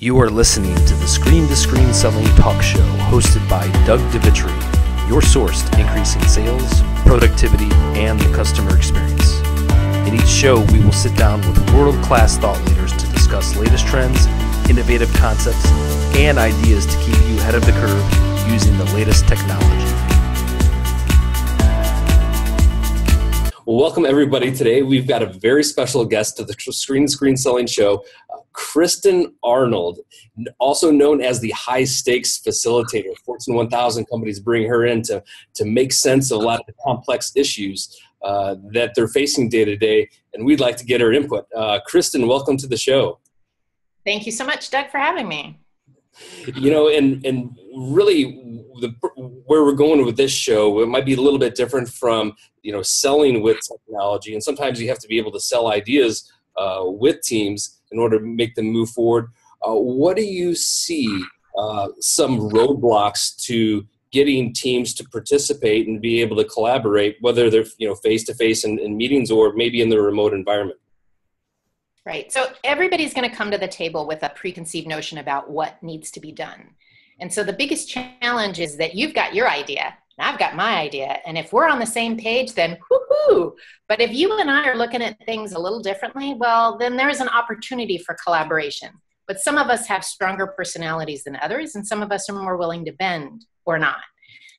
You are listening to the Screen to Screen Selling Talk Show hosted by Doug DeVitri, your source to increasing sales, productivity, and the customer experience. In each show, we will sit down with world-class thought leaders to discuss latest trends, innovative concepts, and ideas to keep you ahead of the curve using the latest technology. Well, welcome everybody. Today we've got a very special guest to the Screen to Screen Selling Show, Kristin Arnold, also known as the high stakes facilitator. Fortune 1000 companies bring her in to make sense of a lot of the complex issues that they're facing day to day, and we'd like to get her input. Kristin, welcome to the show. Thank you so much, Doug, for having me. You know, and really where we're going with this show, it might be a little bit different from, selling with technology. And sometimes you have to be able to sell ideas with teams in order to make them move forward. What do you see some roadblocks to getting teams to participate and be able to collaborate, whether they're, face-to-face in meetings or maybe in their remote environment? Right. So everybody's going to come to the table with a preconceived notion about what needs to be done. And so the biggest challenge is that you've got your idea and I've got my idea. And if we're on the same page, then whoo-hoo. But if you and I are looking at things a little differently, well, then there's an opportunity for collaboration. But some of us have stronger personalities than others, and some of us are more willing to bend or not.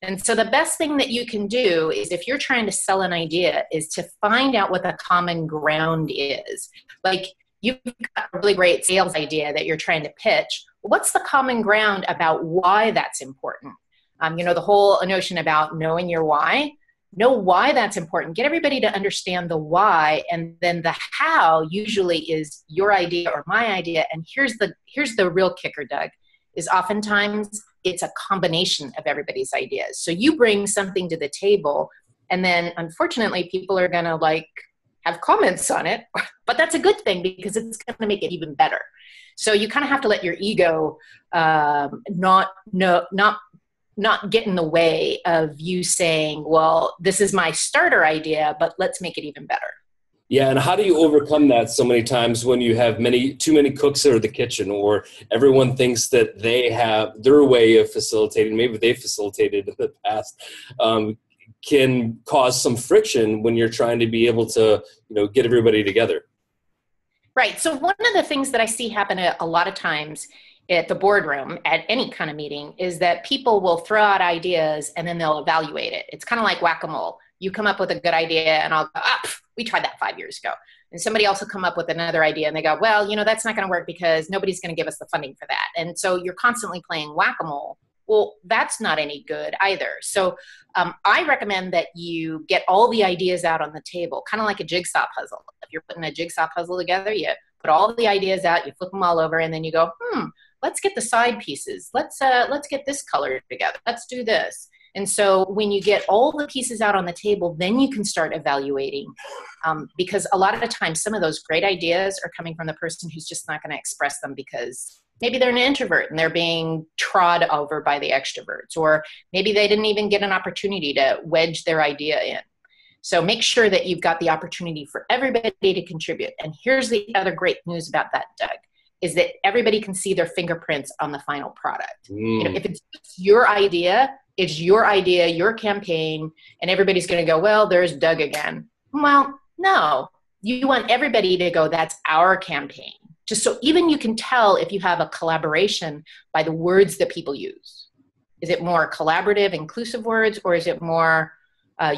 And so the best thing that you can do is, if you're trying to sell an idea, is to find out what the common ground is. Like, you've got a really great sales idea that you're trying to pitch. What's the common ground about why that's important? The whole notion about knowing your why. Know why that's important. Get everybody to understand the why, and then the how usually is your idea or my idea. And here's the real kicker, Doug, is oftentimes it's a combination of everybody's ideas. So you bring something to the table, and then unfortunately people are going to have comments on it, but that's a good thing because it's going to make it even better. So you kind of have to let your ego not get in the way of you saying, well, this is my starter idea, but let's make it even better. Yeah, and how do you overcome that so many times when you have too many cooks in the kitchen, or everyone thinks that they have their way of facilitating, maybe they facilitated in the past, can cause some friction when you're trying to be able to, get everybody together. Right. So one of the things that I see happen a lot of times at the boardroom, at any kind of meeting, is that people will throw out ideas and then they'll evaluate it. It's kind of like whack-a-mole. You come up with a good idea and I'll go, we tried that 5 years ago. And somebody else will come up with another idea and they go, well, that's not going to work because nobody's going to give us the funding for that. And so you're constantly playing whack-a-mole. Well, that's not any good either. So I recommend that you get all the ideas out on the table, kind of like a jigsaw puzzle. If you're putting a jigsaw puzzle together, you put all the ideas out, you flip them all over, and then you go, let's get the side pieces. Let's get this color together. Let's do this. And so when you get all the pieces out on the table, then you can start evaluating, because a lot of the time, some of those great ideas are coming from the person who's just not going to express them because maybe they're an introvert and they're being trod over by the extroverts, or maybe they didn't even get an opportunity to wedge their idea in. So make sure that you've got the opportunity for everybody to contribute. And here's the other great news about that, Doug, is that everybody can see their fingerprints on the final product. If it's your idea, it's your idea, your campaign, and everybody's going to go, well, there's Doug again. Well, no, you want everybody to go, that's our campaign. Just so even you can tell if you have a collaboration by the words that people use. Is it more collaborative, inclusive words, or is it more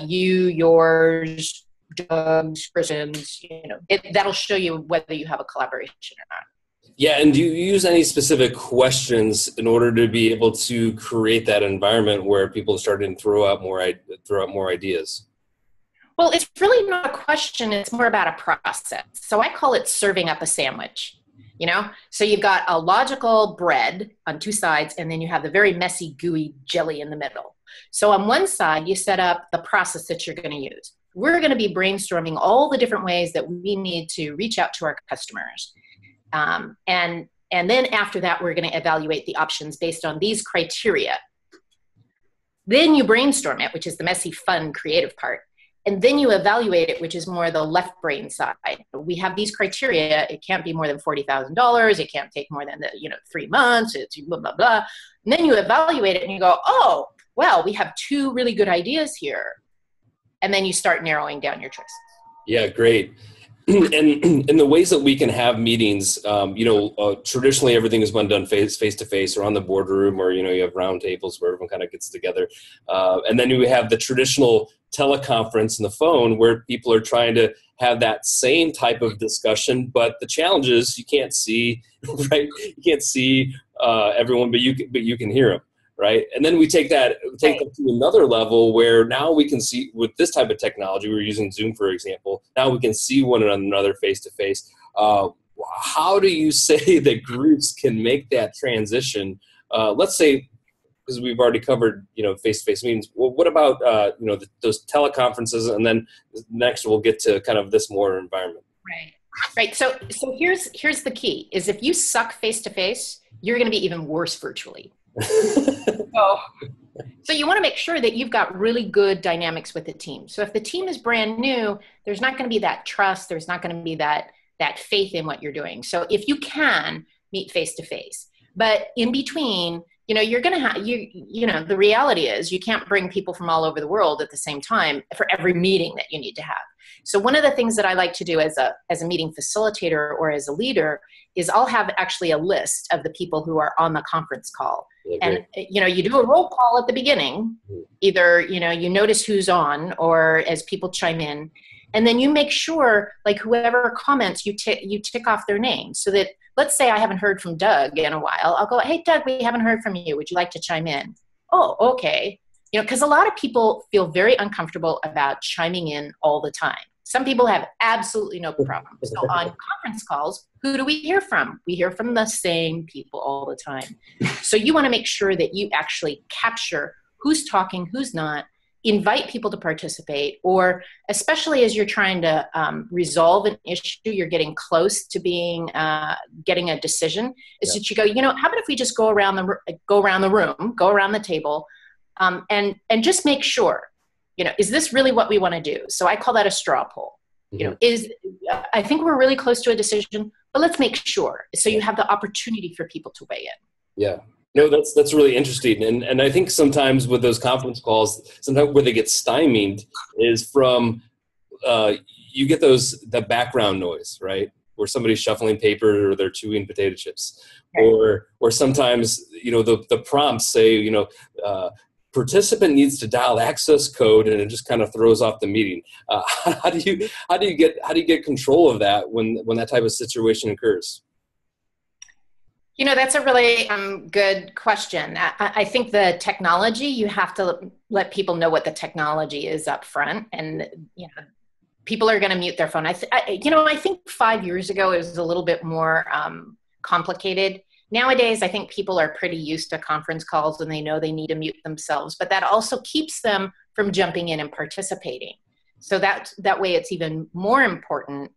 you, yours, Doug's, Kristen's? That'll show you whether you have a collaboration or not. Yeah, and do you use any specific questions in order to be able to create that environment where people are starting to throw out more ideas? Well, it's really not a question. It's more about a process. So I call it serving up a sandwich, So you've got a logical bread on two sides, and then you have the very messy, gooey jelly in the middle. So on one side, you set up the process that you're going to use. We're going to be brainstorming all the different ways that we need to reach out to our customers. And then after that, we're going to evaluate the options based on these criteria. Then you brainstorm it, which is the messy, fun, creative part. And then you evaluate it, which is more the left brain side. We have these criteria. It can't be more than $40,000. It can't take more than 3 months. It's blah, blah, blah. And then you evaluate it and you go, oh, well, we have 2 really good ideas here. And then you start narrowing down your choices. Yeah, great. And the ways that we can have meetings, traditionally everything has been done face to face or on the boardroom, or, you have round tables where everyone kind of gets together. And then we have the traditional teleconference and the phone where people are trying to have that same type of discussion, but the challenge is you can't see, right? You can't see everyone, but you can hear them. Right. And then we take that to another level where now we can see with this type of technology, we're using Zoom, for example, now we can see one another face to face. How do you say that groups can make that transition? Let's say, because we've already covered, face-to-face meetings. Well, what about, those teleconferences? And then next we'll get to kind of this more environment. Right. So here's the key is if you suck face-to-face, you're going to be even worse virtually. So you want to make sure that you've got really good dynamics with the team. So if the team is brand new, there's not going to be that trust. There's not going to be that faith in what you're doing. So if you can meet face to face, but in between, you're going to have, the reality is you can't bring people from all over the world at the same time for every meeting that you need to have. So one of the things that I like to do as a meeting facilitator or as a leader is I'll have actually a list of the people who are on the conference call. Yeah, and, you do a roll call at the beginning, either, you notice who's on or as people chime in, and then you make sure like whoever comments, you tick off their name so that, let's say I haven't heard from Doug in a while. I'll go, hey, Doug, we haven't heard from you. Would you like to chime in? Oh, okay. Because a lot of people feel very uncomfortable about chiming in all the time. Some people have absolutely no problem. So on conference calls, who do we hear from? We hear from the same people all the time. So you want to make sure that you actually capture who's talking, who's not, invite people to participate, or especially as you're trying to resolve an issue, you're getting close to getting a decision, is that you go, how about if we just go around the room, go around the table, and just make sure, is this really what we want to do? So I call that a straw poll. Mm-hmm. I think we're really close to a decision, but let's make sure. So you have the opportunity for people to weigh in. Yeah. No, that's really interesting. And I think sometimes with those conference calls, sometimes where they get stymied is from, you get the background noise, right? Where somebody's shuffling paper or they're chewing potato chips. Right. Or sometimes, the prompts say, participant needs to dial access code, and it just kind of throws off the meeting. How do you get control of that when that type of situation occurs? That's a really good question. I think the technology, you have to let people know what the technology is up front, and people are going to mute their phone. I think 5 years ago it was a little bit more complicated. Nowadays, I think people are pretty used to conference calls and they know they need to mute themselves, but that also keeps them from jumping in and participating. So that way it's even more important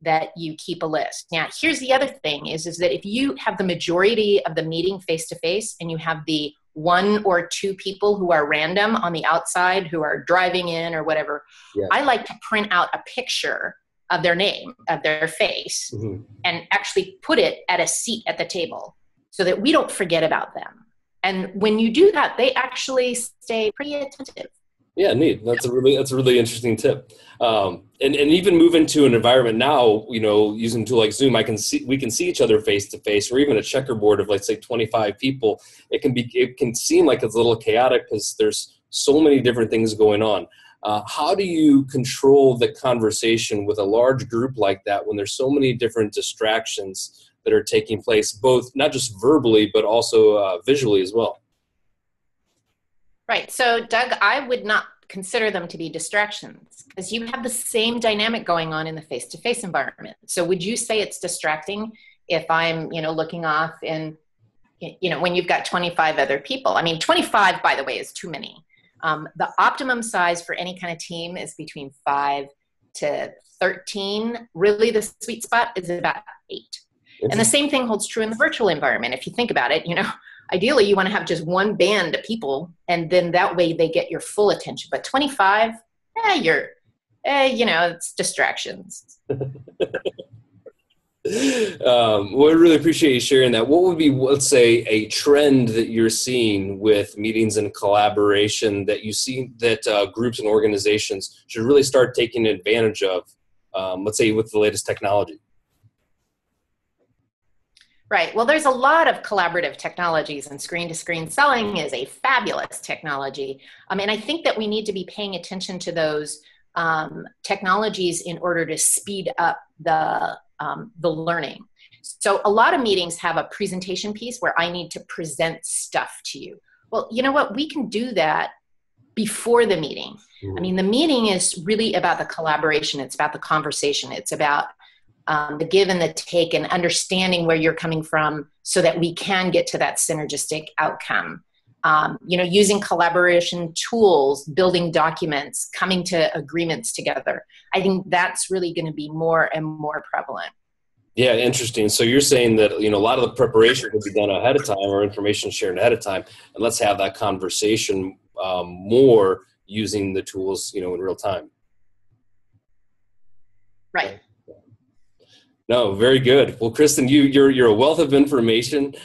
that you keep a list. Now, here's the other thing is that if you have the majority of the meeting face-to-face and you have the 1 or 2 people who are random on the outside who are driving in or whatever, yeah. I like to print out a picture of their name, of their face, mm-hmm. and actually put it at a seat at the table so that we don't forget about them. And when you do that, they actually stay pretty attentive. Yeah, neat. That's a really interesting tip. And even move into an environment now, using a tool like Zoom, we can see each other face to face, or even a checkerboard of, let's say, 25 people. It can seem like it's a little chaotic because there's so many different things going on. How do you control the conversation with a large group like that when there's so many different distractions that are taking place, both not just verbally, but also visually as well? Right. So, Doug, I would not consider them to be distractions because you have the same dynamic going on in the face-to-face environment. So would you say it's distracting if I'm, looking off and, when you've got 25 other people? I mean, 25, by the way, is too many. The optimum size for any kind of team is between 5 to 13. Really, the sweet spot is about 8. And the same thing holds true in the virtual environment. If you think about it, ideally you want to have just one band of people, and then that way they get your full attention. But 25, it's distractions. Well, I really appreciate you sharing that. What would be, let's say, a trend that you're seeing with meetings and collaboration that you see that groups and organizations should really start taking advantage of, let's say, with the latest technology? Right. Well, there's a lot of collaborative technologies, and screen-to-screen selling is a fabulous technology. And I think that we need to be paying attention to those technologies in order to speed up the learning. So a lot of meetings have a presentation piece where I need to present stuff to you. Well, you know what? We can do that before the meeting. I mean, the meeting is really about the collaboration. It's about the conversation. It's about the give and the take and understanding where you're coming from so that we can get to that synergistic outcome. Using collaboration tools, building documents, coming to agreements together. I think that's really going to be more and more prevalent. Yeah, interesting. So you're saying that, a lot of the preparation can be done ahead of time or information shared ahead of time. And let's have that conversation more using the tools, in real time. Right. No, very good. Well, Kristin, you're a wealth of information.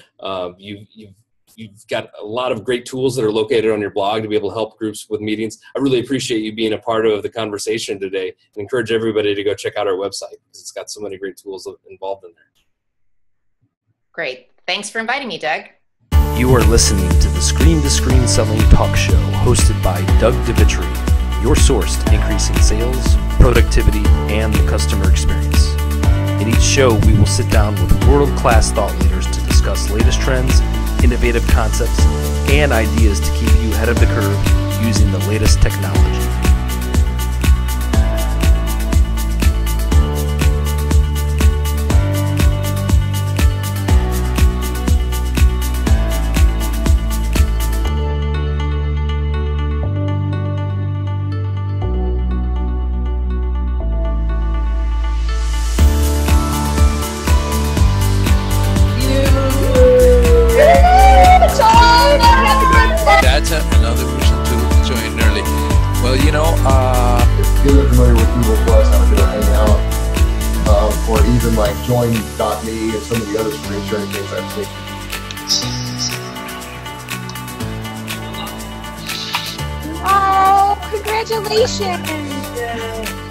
You've got a lot of great tools that are located on your blog to be able to help groups with meetings. I really appreciate you being a part of the conversation today, and encourage everybody to go check out our website because it's got so many great tools involved in there. Great. Thanks for inviting me, Doug. You are listening to the Screen to Screen Selling Talk Show hosted by Doug DeVitri, your source to increasing sales, productivity, and the customer experience. In each show, we will sit down with world-class thought leaders to discuss latest trends, innovative concepts, and ideas to keep you ahead of the curve using the latest technology. Another reason to join early. Well, if you're familiar with Google Plus, how to hang out, or even like join.me and some of the other screen sharing things I've seen. Oh, congratulations!